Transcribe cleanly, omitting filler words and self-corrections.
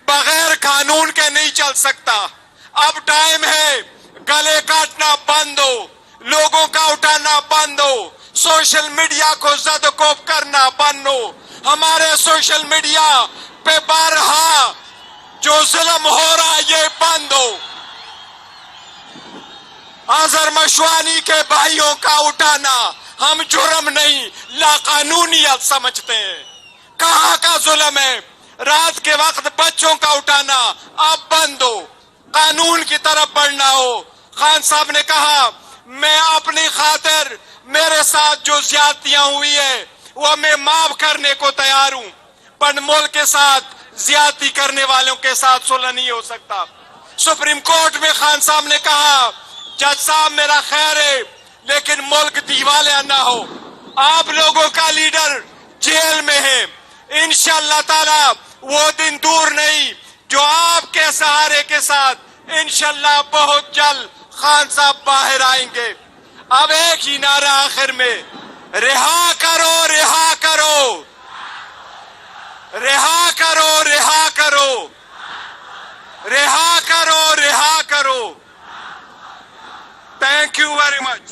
बगैर कानून के नहीं चल सकता। अब टाइम है गले काटना बंद हो, लोगों का उठाना बंद हो, सोशल मीडिया को ज़दकोप करना बंद हो। हमारे सोशल मीडिया पे बारहा जो जुल्म हो रहा है ये बंद हो। अजहर मशवानी के भाइयों का उठाना हम जुर्म नहीं लाकानूनियत समझते हैं। कहाँ का जुल्म है? रात के वक्त बच्चों का उठाना अब बंद हो, कानून की तरफ बढ़ना हो। खान साहब ने कहा मैं अपनी खातिर मेरे साथ जो ज्यादतियां हुई है वो मैं माफ करने को तैयार हूं, पर मुल्क के साथ ज्यादती करने वालों के साथ सुलह नहीं हो सकता। सुप्रीम कोर्ट में खान साहब ने कहा जज साहब मेरा खैर है लेकिन मुल्क दीवालिया ना हो। आप लोगों का लीडर जेल में है, इंशाअल्लाह ताला वो दिन दूर नहीं जो आपके सहारे के साथ इंशाअल्लाह बहुत जल्द खान साहब बाहर आएंगे। अब एक ही नारा आखिर में, रिहा करो रिहा करो, रिहा करो रिहा करो, रिहा करो रिहा करो। Thank you very much.